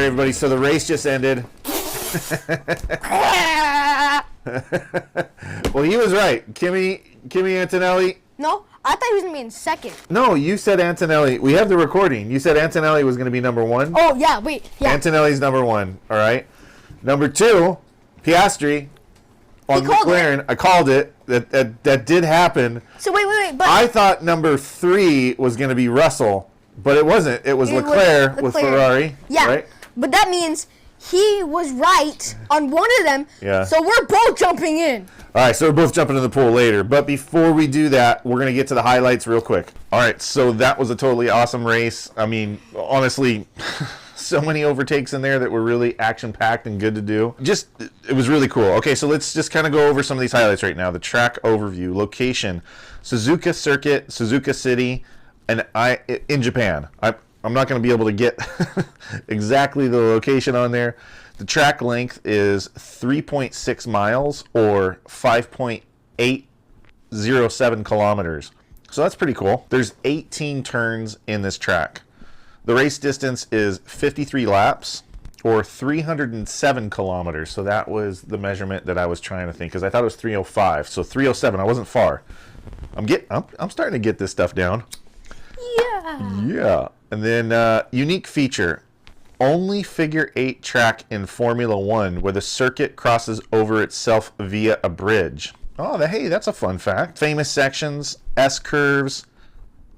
right, everybody. So the race just ended. Well, he was right. Kimi Antonelli. No, I thought he was going to be in second. No, you said Antonelli. We have the recording. You said Antonelli was going to be number one. Oh, yeah, wait. Yeah. Antonelli's number one, all right? Number two, Piastri on McLaren. I called it. That did happen. So, wait. But I thought number three was going to be Russell, but it wasn't. It was Leclerc with Ferrari. Yeah, right? But that means he was right on one of them. Yeah. So we're both jumping in. All right, so we're both jumping in the pool later. But before we do that, we're going to get to the highlights real quick. All right, so that was a totally awesome race. I mean, honestly, so many overtakes in there that were really action-packed and good to do. It was really cool. Okay, so let's just kind of go over some of these highlights right now. The track overview, location, Suzuka Circuit, Suzuka City, and in Japan. I'm not going to be able to get exactly the location on there. The track length is 3.6 miles or 5.807 kilometers. So that's pretty cool. There's 18 turns in this track. The race distance is 53 laps or 307 kilometers. So that was the measurement that I was trying to think, because I thought it was 305. So 307, I wasn't far. I'm starting to get this stuff down. Yeah. Yeah. And then unique feature, only figure 8 track in Formula 1 where the circuit crosses over itself via a bridge. Oh, hey, that's a fun fact. Famous sections, S curves,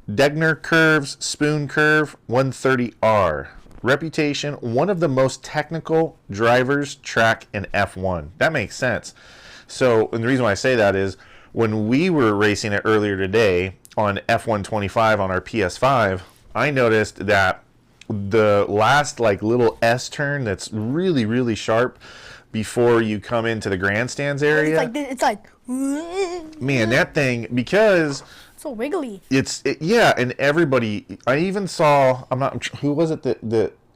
Degner curves, Spoon curve, 130R. Reputation, one of the most technical drivers track in F1. That makes sense. So, and the reason why I say that is when we were racing it earlier today on F125 on our PS5, I noticed that the last little S turn that's really, really sharp before you come into the grandstands area. It's like man, that thing, because so wiggly. Yeah, and everybody, I even saw, who was it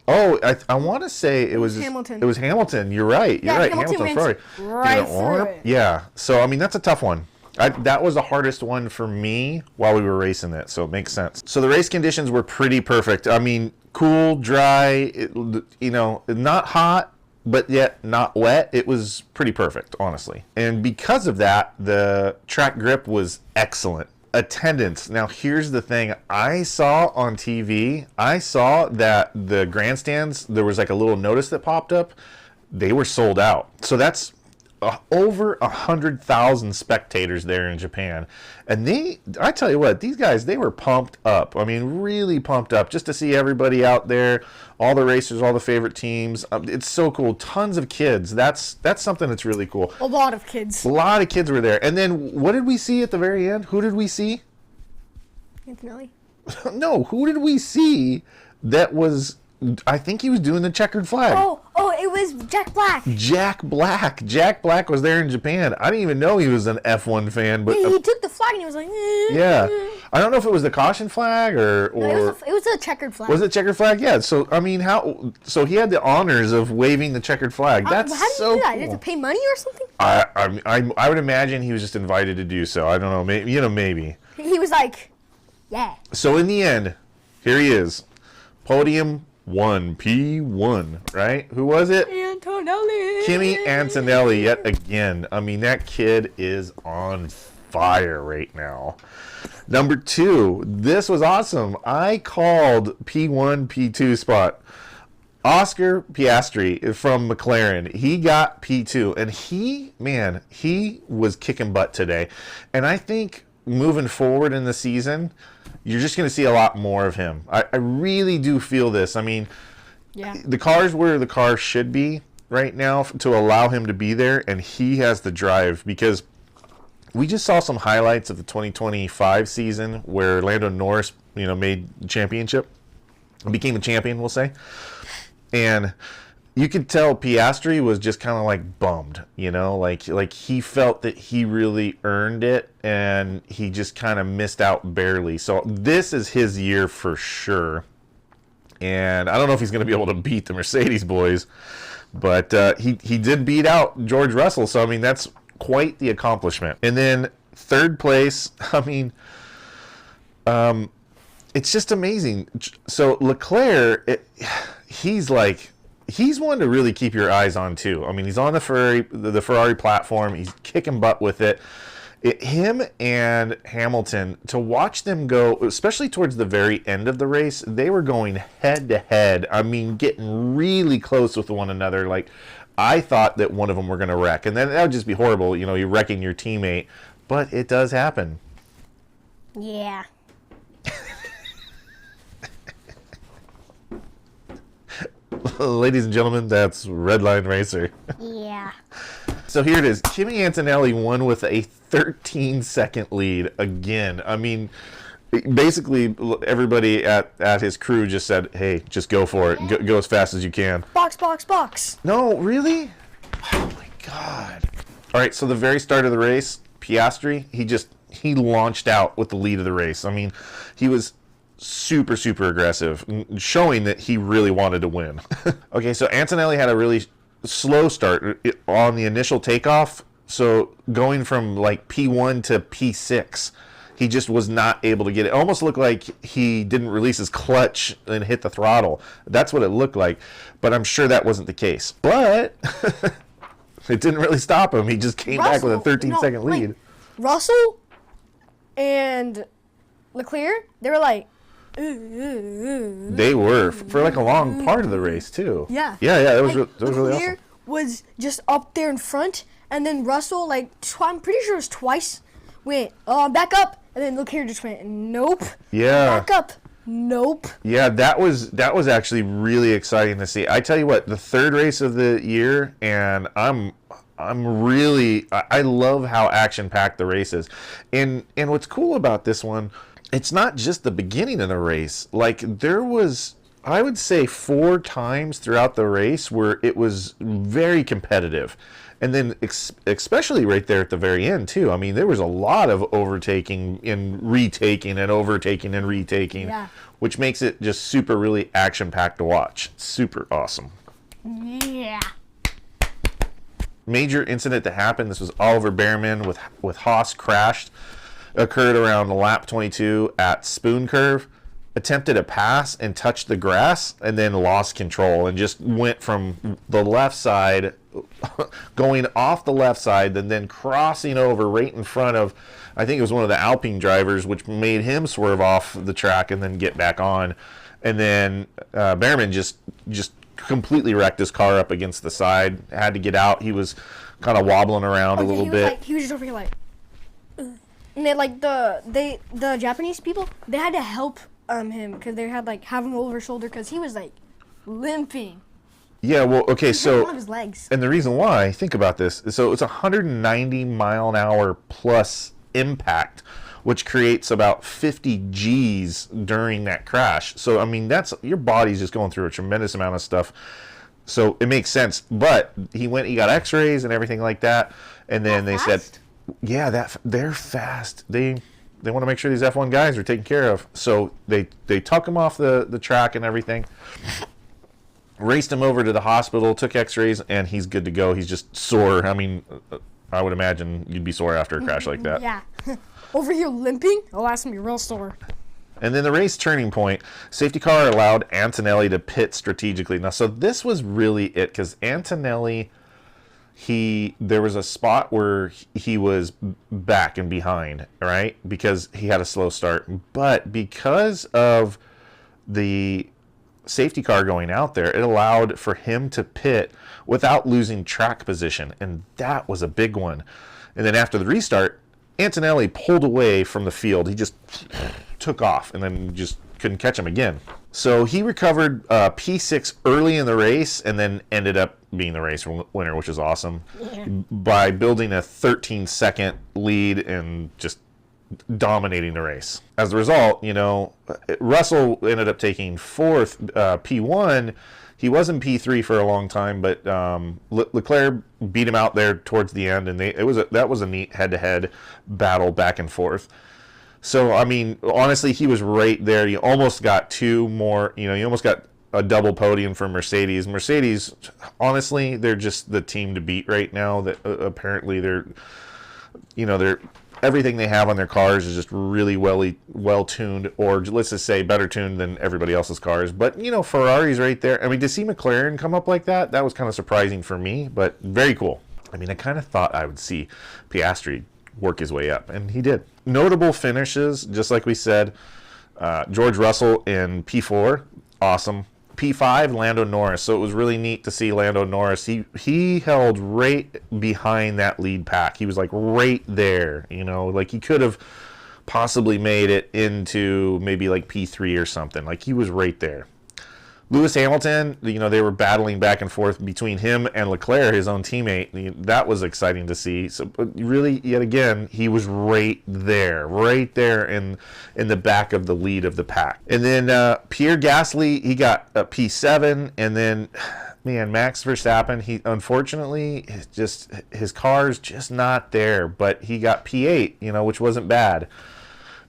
I want to say it was Hamilton. It was Hamilton. You're right. You're right. Hamilton, Ferrari. Right through it. Yeah. So I mean, that's a tough one. That was the hardest one for me while we were racing it, so it makes sense. So the race conditions were pretty perfect. I mean, cool, dry, not hot, but yet not wet. It was pretty perfect, honestly. And because of that, the track grip was excellent. Attendance. Now, here's the thing. I saw on TV, I saw that the grandstands, there was like a little notice that popped up. They were sold out. So that's over 100,000 spectators there in Japan, and I tell you what, these guys, they were pumped up. I mean, really pumped up just to see everybody out there, all the racers, all the favorite teams. It's so cool. Tons of kids. That's something that's really cool. A lot of kids. A lot of kids were there. And then what did we see at the very end? Who did we see? Antonelli. No, who did we see that was? I think he was doing the checkered flag. Oh, it was Jack Black. Jack Black was there in Japan. I didn't even know he was an F1 fan, but he took the flag and he was like, yeah. I don't know if it was the caution flag or no, it was a checkered flag. Was it checkered flag? Yeah. So I mean, so he had the honors of waving the checkered flag. That's how do you so do that? cool. You have to pay money or something? I would imagine he was just invited to do so. I don't know. Maybe. He was like, yeah. So in the end, here he is, podium 1, P1, right? Who was it? Antonelli. Kimi Antonelli yet again. I mean, that kid is on fire right now. Number 2, this was awesome. I called P1, P2 spot. Oscar Piastri from McLaren. He got P2, and he was kicking butt today. And I think moving forward in the season, you're just going to see a lot more of him. I really do feel this. I mean, yeah. The car's where the car should be right now to allow him to be there, and he has the drive, because we just saw some highlights of the 2025 season where Lando Norris, made the championship, became a champion, we'll say. And you could tell Piastri was just kind of like bummed, like he felt that he really earned it and he just kind of missed out barely. So this is his year for sure. And I don't know if he's going to be able to beat the Mercedes boys, but he did beat out George Russell. So, I mean, that's quite the accomplishment. And then third place, I mean, it's just amazing. So Leclerc, he's like he's one to really keep your eyes on too. I mean, he's on the Ferrari platform. He's kicking butt with it. Him and Hamilton, to watch them go, especially towards the very end of the race, they were going head to head. I mean, getting really close with one another. Like, I thought that one of them were going to wreck, and then that would just be horrible. You know, you're wrecking your teammate, but it does happen. Yeah. Ladies and gentlemen, that's Redline Racer. Yeah. So here it is. Kimi Antonelli won with a 13-second lead again. I mean, basically everybody at his crew just said, hey, just go for it. Go as fast as you can. Box, box, box. No, really? Oh, my God. All right, so the very start of the race, Piastri, he launched out with the lead of the race. I mean, he was super, super aggressive, showing that he really wanted to win. Okay, so Antonelli had a really slow start on the initial takeoff. So going from like P1 to P6, he just was not able to get it. It almost looked like he didn't release his clutch and hit the throttle. That's what it looked like. But I'm sure that wasn't the case. But it didn't really stop him. He just came back with a 13-second lead. Like, Russell and Leclerc, they were like, they were for like a long part of the race too. Yeah. That was like, really awesome. Leclerc was just up there in front, and then Russell, like, I'm pretty sure it was twice, went, back up, and then Leclerc just went, nope. Yeah. Back up, nope. Yeah, that was actually really exciting to see. I tell you what, the third race of the year, and I love how action-packed the race is. And what's cool about this one, it's not just the beginning of the race. Like, there was, I would say, 4 times throughout the race where it was very competitive. And then especially right there at the very end, too. I mean, there was a lot of overtaking and retaking and overtaking and retaking, which makes it just super, really action-packed to watch. Super awesome. Yeah. Major incident that happened, this was Oliver Bearman with Haas crashed, occurred around lap 22 at Spoon Curve, attempted a pass and touched the grass and then lost control and just went from the left side, going off the left side, and then crossing over right in front of, I think it was one of the Alpine drivers, which made him swerve off the track and then get back on. And then Bearman just completely wrecked his car up against the side, had to get out. He was kind of wobbling around a little bit. He was just over here like, and then like the Japanese people, they had to help him because they had like have him over his shoulder because he was like limping. Yeah, well, okay, so one of his legs. And the reason why, think about this, so it's 190 mile an hour plus impact, which creates about 50 G's during that crash. So I mean, that's, your body's just going through a tremendous amount of stuff. So it makes sense. But he got X-rays and everything like that, and then they said, yeah, they're fast. They want to make sure these F1 guys are taken care of. So they took him off the track and everything, raced him over to the hospital, took X-rays, and he's good to go. He's just sore. I mean, I would imagine you'd be sore after a crash like that. Yeah. Over here limping? Oh, that's going to be real sore. And then the race turning point, safety car allowed Antonelli to pit strategically. Now, so this was really it, because Antonelli, there was a spot where he was back and behind, right? Because he had a slow start. But because of the safety car going out there, it allowed for him to pit without losing track position. And that was a big one. And then after the restart, Antonelli pulled away from the field. He just took off and then just couldn't catch him again. So he recovered P6 early in the race and then ended up being the race winner, which is awesome, by building a 13-second lead and just dominating the race. As a result, Russell ended up taking fourth, P1. He was in P3 for a long time, but Leclerc beat him out there towards the end, and that was a neat head-to-head battle back and forth. So, I mean, honestly, he was right there. You almost got two more, you almost got a double podium for Mercedes. Mercedes, honestly, they're just the team to beat right now. That apparently they're everything they have on their cars is just really well tuned, or let's just say better tuned than everybody else's cars. But, you know, Ferrari's right there. I mean, to see McLaren come up like that was kind of surprising for me, but very cool. I mean, I kind of thought I would see Piastri work his way up, and he did. Notable finishes, just like we said, George Russell in P4, awesome. P5, Lando Norris. So it was really neat to see Lando Norris. He held right behind that lead pack. He was like right there, you know, like he could have possibly made it into maybe like P3 or something. Like he was right there. Lewis Hamilton, you know, they were battling back and forth between him and Leclerc, his own teammate. That was exciting to see. So really, yet again, he was right there in the back of the lead of the pack. And then Pierre Gasly, he got a P7, and then man, Max Verstappen, he unfortunately just his car's just not there, but he got P8, you know, which wasn't bad.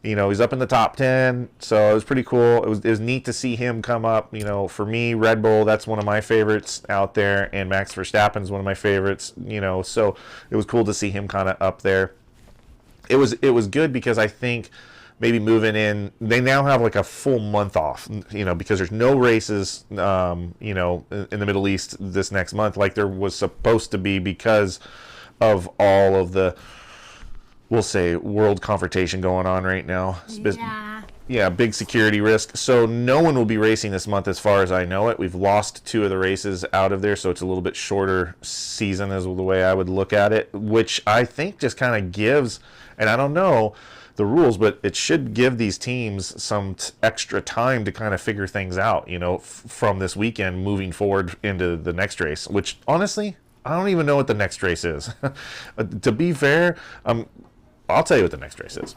You know, he's up in the top 10, so it was pretty cool. It was neat to see him come up. You know, for me, Red Bull, that's one of my favorites out there, and Max Verstappen's one of my favorites, you know, so it was cool to see him kind of up there. It was good because I think maybe moving in, they now have like a full month off, you know, because there's no races, you know, in the Middle East this next month like there was supposed to be because of all of the, we'll say, world confrontation going on right now. Yeah, big security risk. So no one will be racing this month as far as I know it. We've lost 2 of the races out of there, so it's a little bit shorter season is the way I would look at it, which I think just kind of gives, and I don't know the rules, but it should give these teams some extra time to kind of figure things out, you know, from this weekend moving forward into the next race, which honestly, I don't even know what the next race is. To be fair, I'll tell you what the next race is.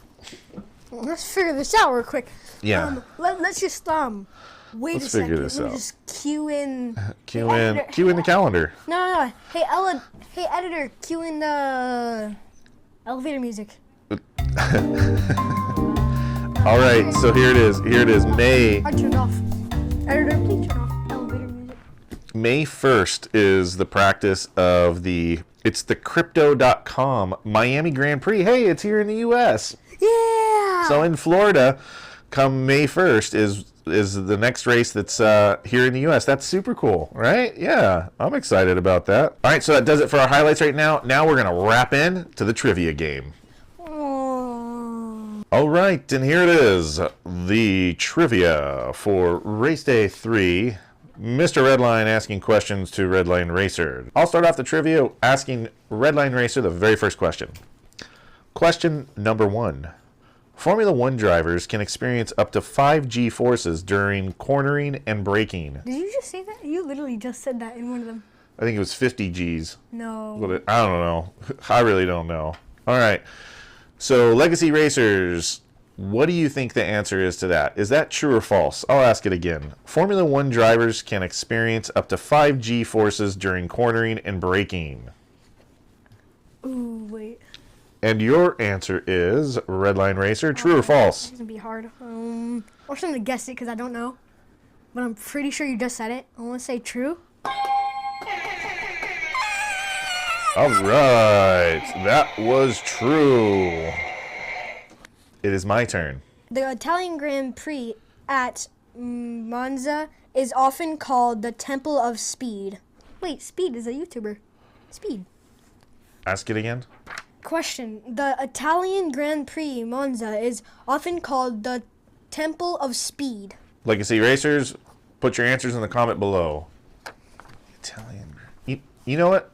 Let's figure this out real quick. Yeah. Let's just wait Let's a second. figure this Let me out. just cue in the calendar. No. Hey editor, cue in the elevator music. All right, so here it is. May. I turned off. Editor, please turn off elevator music. May 1st is the practice of it's the Crypto.com Miami Grand Prix. Hey, it's here in the U.S. Yeah. So in Florida, come May 1st is the next race that's here in the U.S. That's super cool, right? Yeah, I'm excited about that. All right, so that does it for our highlights right now. Now we're going to wrap in to the trivia game. Oh. All right, and here it is, the trivia for race day 3. Mr. Redline asking questions to Redline Racer. I'll start off the trivia asking Redline Racer the very first question. Question number 1. Formula 1 drivers can experience up to 5 G-forces during cornering and braking. Did you just say that? You literally just said that in one of them. I think it was 50 Gs. No. I don't know. I really don't know. All right. So, Legacy Racers, what do you think the answer is to that? Is that true or false? I'll ask it again. Formula 1 drivers can experience up to 5 G-forces during cornering and braking. Ooh, wait. And your answer is, Redline Racer, true or false? It's going to be hard. I'm just going to guess it because I don't know. But I'm pretty sure you just said it. I want to say true. All right. That was true. It is my turn. The Italian Grand Prix at Monza is often called the Temple of Speed. Wait, Speed is a YouTuber. Speed. Ask it again. Question. The Italian Grand Prix Monza is often called the Temple of Speed. Legacy Racers, put your answers in the comment below. Italian. You know what?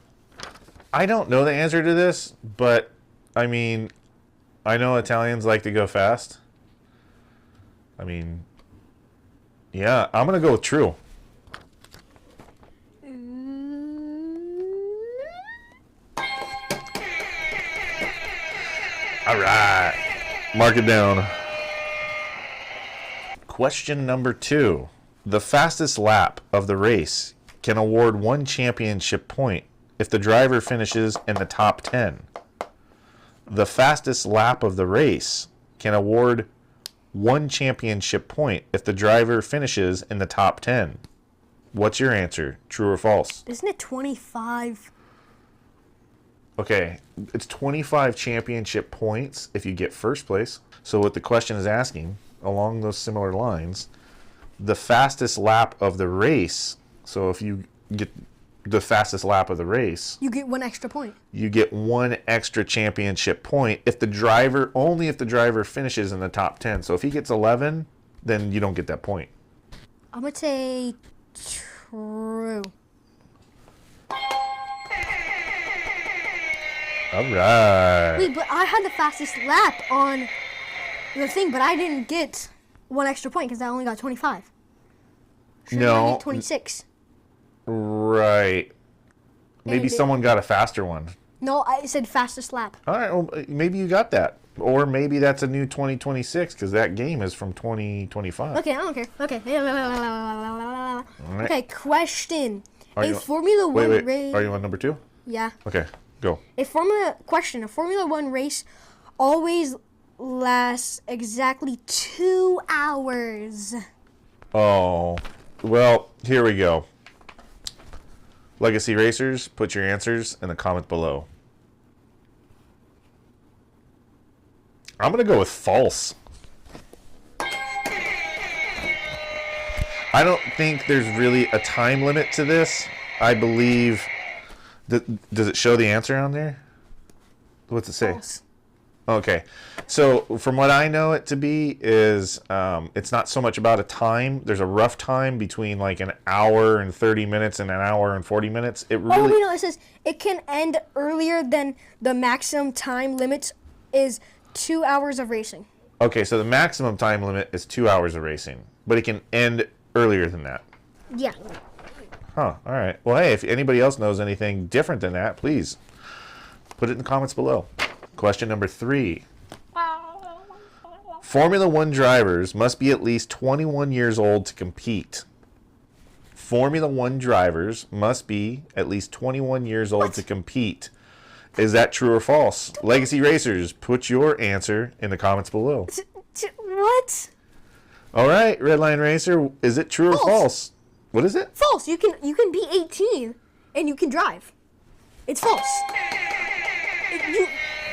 I don't know the answer to this, but I mean, I know Italians like to go fast. I mean, yeah, I'm going to go with true. All right. Mark it down. Question number 2. The fastest lap of the race can award 1 championship point if the driver finishes in the top 10. The fastest lap of the race can award 1 championship point if the driver finishes in the top 10. What's your answer? True or false? Isn't it 25? Okay, it's 25 championship points if you get first place. So what the question is asking, along those similar lines, the fastest lap of the race. So if you get the fastest lap of the race, You get 1 extra point. you get 1 extra championship point if the driver, only if the driver finishes in the top 10. So if he gets 11, then you don't get that point. I'm going to say true. All right. Wait, but I had the fastest lap on the thing, but I didn't get 1 extra point because I only got 25. Shouldn't I No. get 26? Right. Maybe And it- someone got a faster one. No, I said fastest lap. All right, well, maybe you got that. Or maybe that's a new 2026 because that game is from 2025. Okay, I don't care. Okay. All right. Okay, question. Are A you- Formula Wait, 1 wait. race. Are you on number 2? Yeah. Okay, go. A Formula 1 race always lasts exactly 2 hours. Oh, well, here we go. Legacy Racers, put your answers in the comment below. I'm going to go with false. I don't think there's really a time limit to this. I believe... Does it show the answer on there? What's it say? False. Okay, so from what I know it to be is it's not so much about a time. There's a rough time between like an hour and 30 minutes and an hour and 40 minutes. It really... Oh, no, it says it can end earlier than the maximum time limit is 2 hours of racing. Okay, so the maximum time limit is 2 hours of racing, but it can end earlier than that. Yeah. Huh, all right. Well, hey, if anybody else knows anything different than that, please put it in the comments below. Question number 3. Formula 1 drivers must be at least 21 years old to compete. Formula 1 drivers must be at least 21 years old to compete. Is that true or false? Legacy Racers, put your answer in the comments below. What? All right, Redline Racer, is it true or False. false? What is it? False. You can be 18 and you can drive. It's false.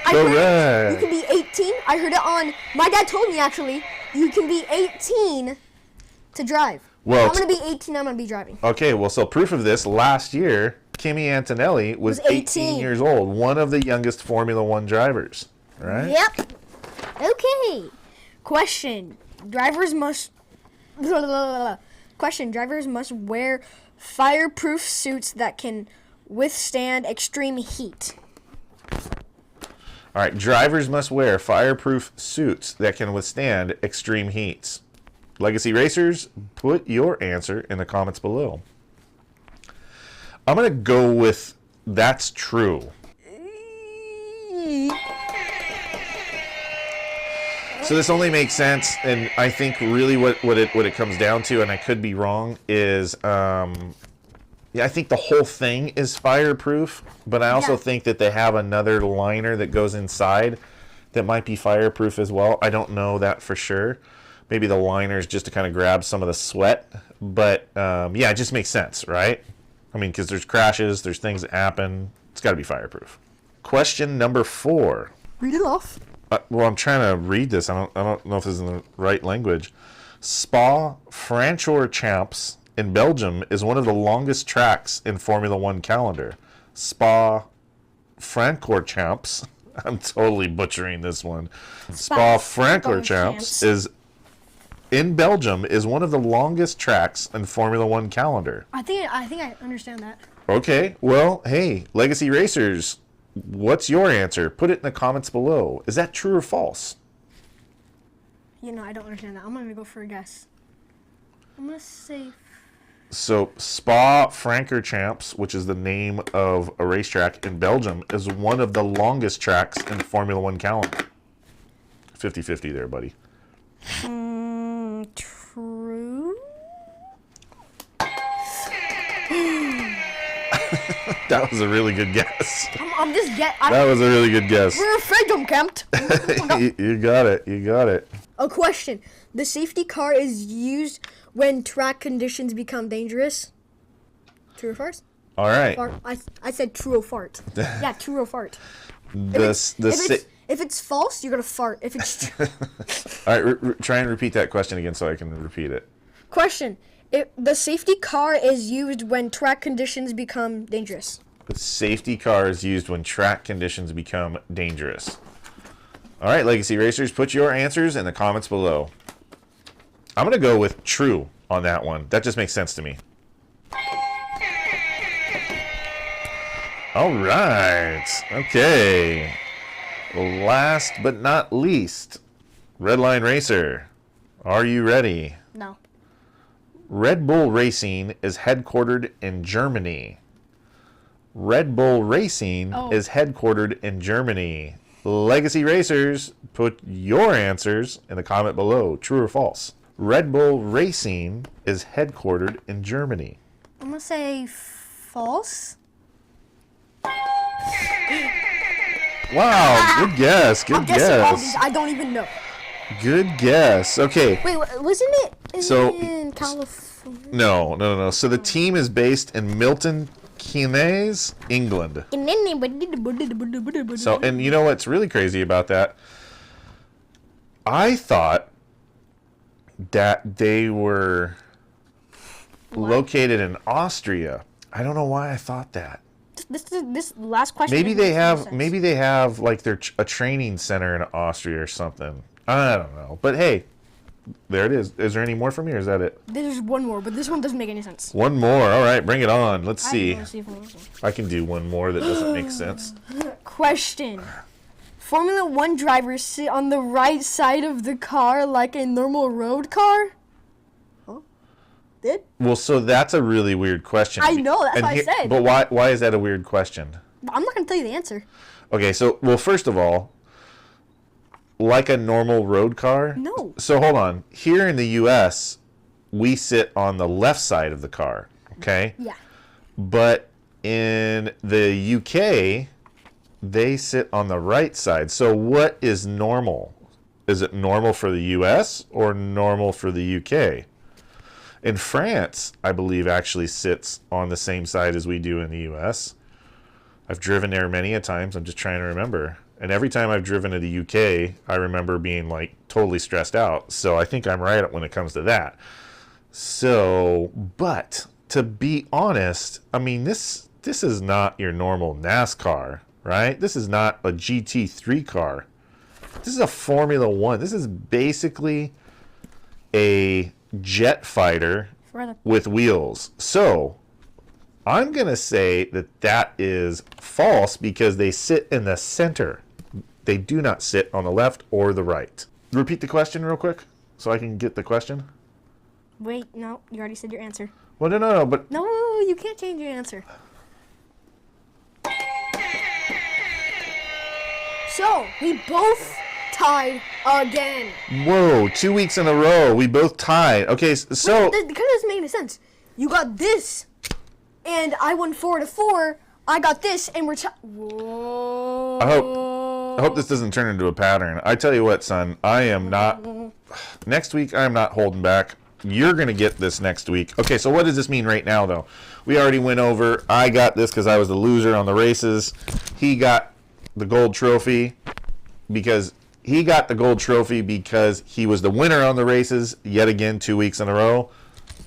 I heard Correct. you can be 18. I heard it on. My dad told me actually. You can be 18 to drive. Well, I'm gonna be 18. I'm gonna be driving. Okay, well, so proof of this, last year, Kimi Antonelli was 18 years old, one of the youngest Formula 1 drivers, right? Yep. Okay. Question. Drivers must. Question. Drivers must wear fireproof suits that can withstand extreme heat. All right, drivers must wear fireproof suits that can withstand extreme heats. Legacy Racers, put your answer in the comments below. I'm going to go with that's true. So this only makes sense, and I think really what it comes down to, and I could be wrong, is I think the whole thing is fireproof, but I also think that they have another liner that goes inside that might be fireproof as well. I don't know that for sure. Maybe the liner is just to kind of grab some of the sweat, but yeah, it just makes sense, right? I mean, because there's crashes, there's things that happen. It's got to be fireproof. Question number 4. Read it off. Well, I'm trying to read this. I don't know if this is in the right language. Spa-Francorchamps in Belgium is one of the longest tracks in Formula 1 calendar. Spa-Francorchamps. I'm totally butchering this one. Spa-Francorchamps is in Belgium is one of the longest tracks in Formula 1 calendar. I think I understand that. Okay, well, hey, Legacy Racers, what's your answer? Put it in the comments below. Is that true or false? I don't understand that. I'm gonna go for a guess. I'm gonna say. So Spa-Francorchamps, which is the name of a racetrack in Belgium, is one of the longest tracks in the Formula 1 calendar. 50-50 there, buddy. True. That was a really good guess. I'm just That was a really good guess. We're afraid of camped. You got it. You got it. A question. The safety car is used when track conditions become dangerous. True or false? All right. Fart. I said true or fart. Yeah, true or fart. If it's false, you're gonna fart. If it's all right, try and repeat that question again so I can repeat it. Question: If the safety car is used when track conditions become dangerous. The safety car is used when track conditions become dangerous. All right, Legacy Racers, put your answers in the comments below. I'm gonna go with true on that one. That just makes sense to me. All right. Okay. Last but not least, Redline Racer. Are you ready? No. Red Bull Racing is headquartered in Germany. Red Bull Racing is headquartered in Germany. Legacy Racers, put your answers in the comment below. True or false? Red Bull Racing is headquartered in Germany. I'm gonna say false. Wow, good guess. Good guess. I don't even know. Good guess. Okay. Wait, wasn't it in California? No. So the team is based in Milton Keynes, England. So, and you know what's really crazy about that? I thought that they were located in Austria. I don't know why I thought that. This last question. Maybe they have like a training center in Austria or something. I don't know. But hey, there it is. Is there any more from me, or is that it? There's one more, but this one doesn't make any sense. One more. All right, bring it on. Let's see. If I can do one more that doesn't make sense. Question. Formula 1 drivers sit on the right side of the car like a normal road car? Huh? Did? Well, so that's a really weird question. I know, that's what I said. But why is that a weird question? I'm not going to tell you the answer. Okay, so, well, first of all, like a normal road car? No. So hold on. Here in the U.S., we sit on the left side of the car, okay? Yeah. But in the UK, they sit on the right side. So what is normal? Is it normal for the U.S. or normal for the UK? In France, I believe, actually sits on the same side as we do in the U.S. I've driven there many a times. I'm just trying to remember. And every time I've driven to the UK, I remember being like totally stressed out. So I think I'm right when it comes to that. So, but to be honest, I mean, this is not your normal NASCAR, right? This is not a GT3 car. This is a Formula One. This is basically a jet fighter with wheels. So I'm going to say that is false because they sit in the center. They do not sit on the left or the right. Repeat the question real quick so I can get the question. Wait, no, you already said your answer. Well, no, but... No, you can't change your answer. So, we both tied again. Whoa, 2 weeks in a row. We both tied. Okay, so... Wait, that kind of doesn't make any sense. You got this, and I won 4-4. I got this, and we're Whoa. I hope this doesn't turn into a pattern. I tell you what, son, I am not... Next week, I am not holding back. You're going to get this next week. Okay, so what does this mean right now, though? We already went over. I got this because I was the loser on the races. He got the gold trophy because he was the winner on the races yet again 2 weeks in a row.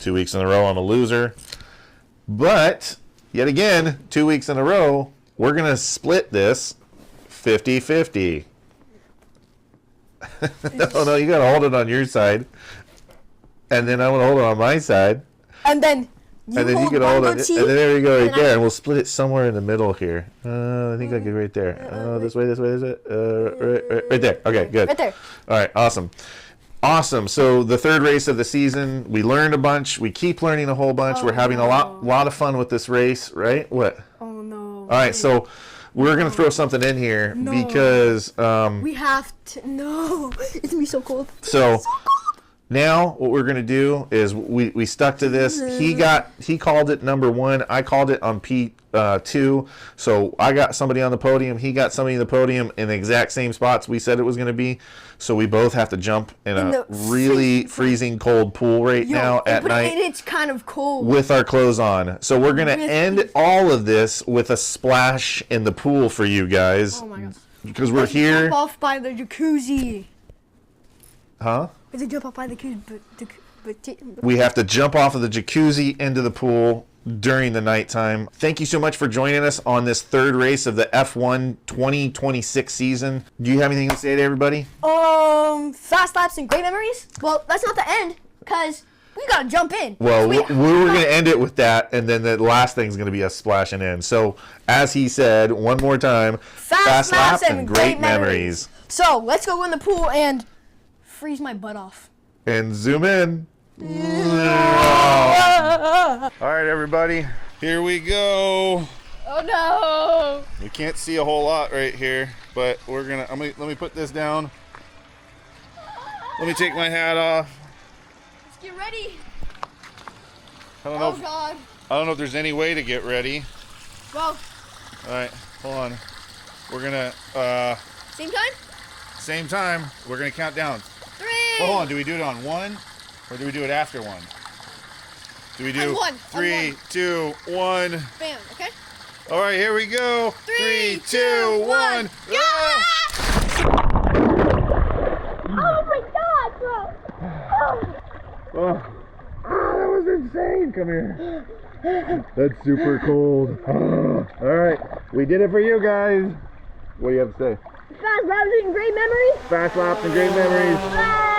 2 weeks in a row, I'm a loser. But, yet again, 2 weeks in a row, we're going to split this 50-50. No, you got to hold it on your side. And then I want to hold it on my side. And then you can hold it. And then there we go, right there. And we'll split it somewhere in the middle here. I think I get right there. This way. Right there. Okay, good. Right there. All right, awesome. Awesome. So the third race of the season, we learned a bunch. We keep learning a whole bunch. We're having a lot of fun with this race, right? What? Oh, no. All right, so we're going to throw something in here because... we have to... No. It's going to be so cold. So Now what we're gonna do is we stuck to this. He called it number 1. I called it on P2. So I got somebody on the podium. He got somebody on the podium in the exact same spots we said it was gonna be. So we both have to jump in a really freezing cold pool right now at night. It's kind of cold with our clothes on. So we're gonna end all of this with a splash in the pool for you guys. Oh my gosh. Because we're here. Jump off by the jacuzzi. Huh? They jump off by the jacuzzi, We have to jump off of the jacuzzi into the pool during the nighttime. Thank you so much for joining us on this third race of the F1 2026 season. Do you have anything to say to everybody? Fast laps and great memories. Well, that's not the end, cause we gotta jump in. Well, we were gonna end it with that, and then the last thing's gonna be us splashing in. So, as he said, one more time, fast laps and great memories. So let's go in the pool and freeze my butt off. And zoom in. All right, everybody, here we go. Oh no! We can't see a whole lot right here, but we're gonna. Let me put this down. Let me take my hat off. Let's get ready. I don't know. Oh God. I don't know if there's any way to get ready. Well. All right, hold on. We're gonna. Same time. Same time. We're gonna count down. 3. Well, hold on. Do we do it on 1, or do we do it after 1? Do we do 1? 3, 2, 1? Bam. Okay. All right, here we go. 3, 2, 1. Yeah! Oh my God, bro! Oh, that was insane. Come here. That's super cold. All right, we did it for you guys. What do you have to say? Fast laps and great memories. Fast laps and great memories. Bye.